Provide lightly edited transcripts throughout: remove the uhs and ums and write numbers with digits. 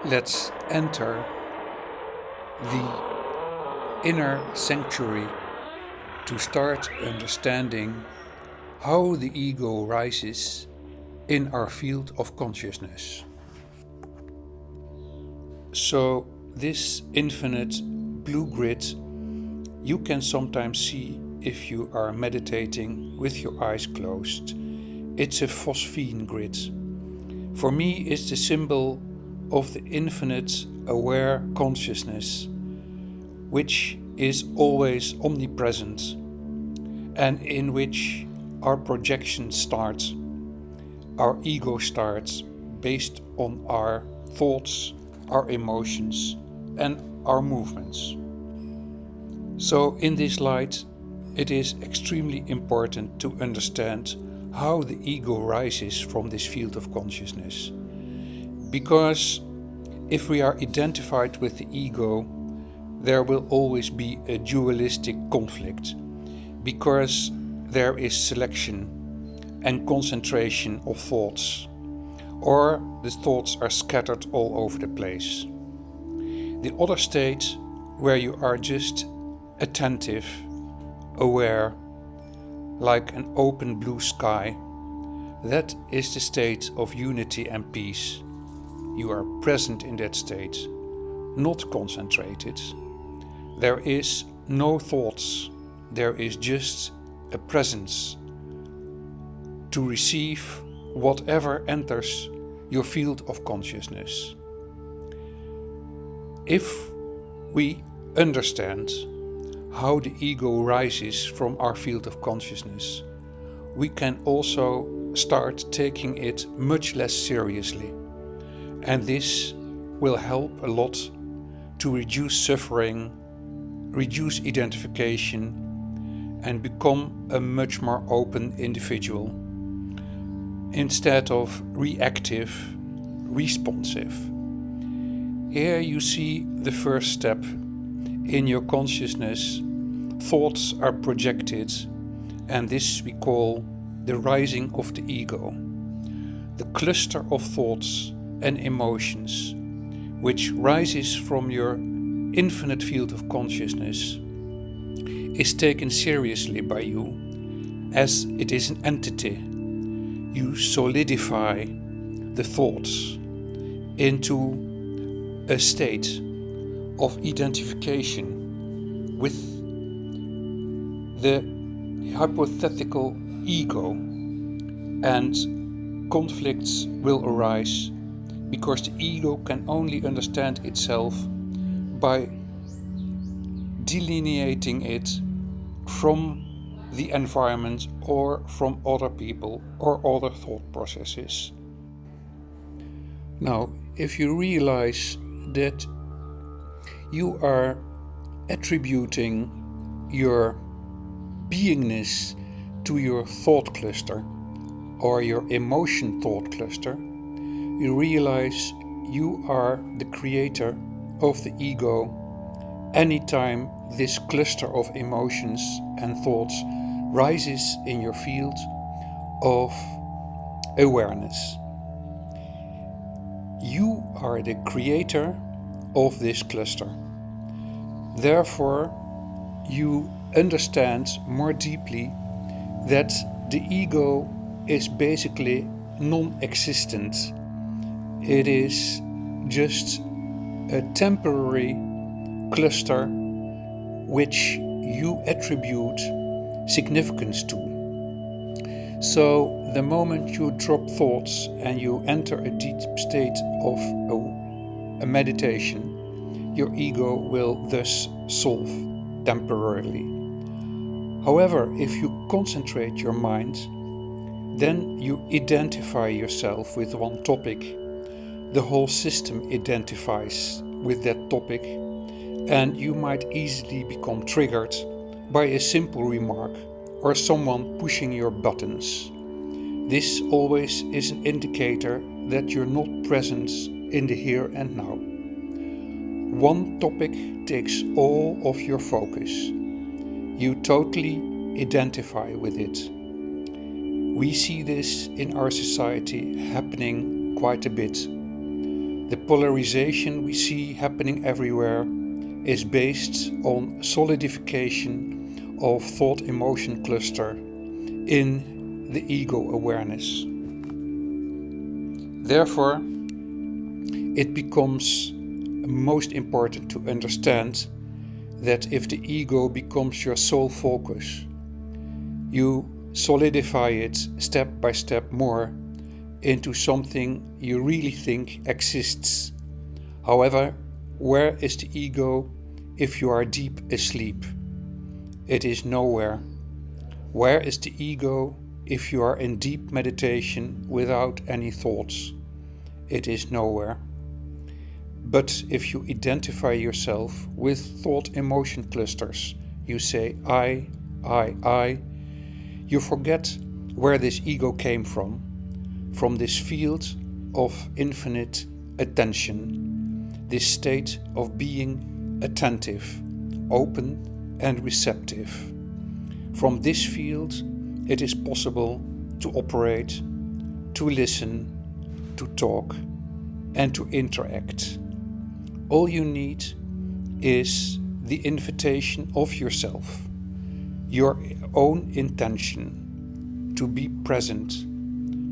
Let's enter the inner sanctuary to start understanding how the ego rises in our field of consciousness. So, this infinite blue grid you can sometimes see if you are meditating with your eyes closed. It's a phosphine grid. For me, it's the symbol of the infinite aware consciousness, which is always omnipresent and in which our projection starts, our ego starts based on our thoughts, our emotions, and our movements. So, in this light, it is extremely important to understand how the ego rises from this field of consciousness. Because if we are identified with the ego, there will always be a dualistic conflict, because there is selection and concentration of thoughts, or the thoughts are scattered all over the place. The other state, where you are just attentive, aware, like an open blue sky, that is the state of unity and peace. You are present in that state, not concentrated. There is no thoughts, there is just a presence to receive whatever enters your field of consciousness. If we understand how the ego rises from our field of consciousness, we can also start taking it much less seriously. And this will help a lot to reduce suffering, reduce identification, and become a much more open individual, instead of reactive, responsive. Here you see the first step. In your consciousness, thoughts are projected, and this we call the rising of the ego. The cluster of thoughts and emotions which rises from your infinite field of consciousness is taken seriously by you as it is an entity. You solidify the thoughts into a state of identification with the hypothetical ego, and conflicts will arise because the ego can only understand itself by delineating it from the environment or from other people or other thought processes. Now, if you realize that you are attributing your beingness to your thought cluster or your emotion thought cluster, you realize you are the creator of the ego anytime this cluster of emotions and thoughts rises in your field of awareness. You are the creator of this cluster. Therefore, you understand more deeply that the ego is basically non-existent. It is just a temporary cluster which you attribute significance to. So the moment you drop thoughts and you enter a deep state of a meditation, your ego will thus solve temporarily. However, if you concentrate your mind, then you identify yourself with one topic. The whole system identifies with that topic, and you might easily become triggered by a simple remark or someone pushing your buttons. This always is an indicator that you're not present in the here and now. One topic takes all of your focus. You totally identify with it. We see this in our society happening quite a bit. The polarization we see happening everywhere is based on solidification of thought-emotion cluster in the ego awareness. Therefore, it becomes most important to understand that if the ego becomes your sole focus, you solidify it step by step more into something you really think exists. However, where is the ego if you are deep asleep? It is nowhere. Where is the ego if you are in deep meditation without any thoughts? It is nowhere. But if you identify yourself with thought-emotion clusters, you say I, you forget where this ego came from this field of infinite attention, this state of being attentive, open and receptive. From this field, it is possible to operate, to listen, to talk, and to interact. All you need is the invitation of yourself, your own intention to be present,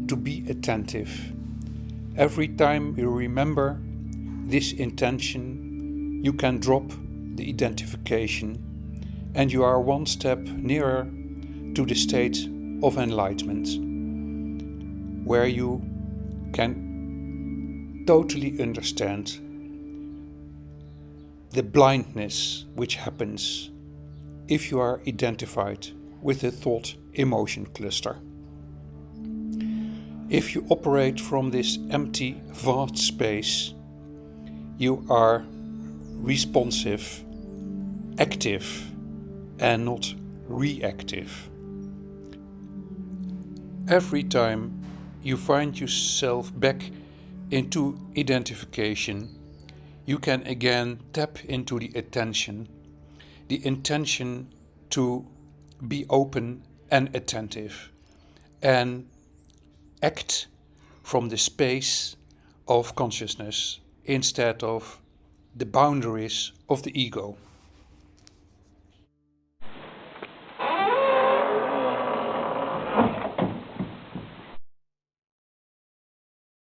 to be attentive. Every time you remember this intention, you can drop the identification and you are one step nearer to the state of enlightenment, where you can totally understand the blindness which happens if you are identified with the thought-emotion cluster. If you operate from this empty, vast space, you are responsive, active, and not reactive. Every time you find yourself back into identification, you can again tap into the intention to be open and attentive, and act from the space of consciousness instead of the boundaries of the ego.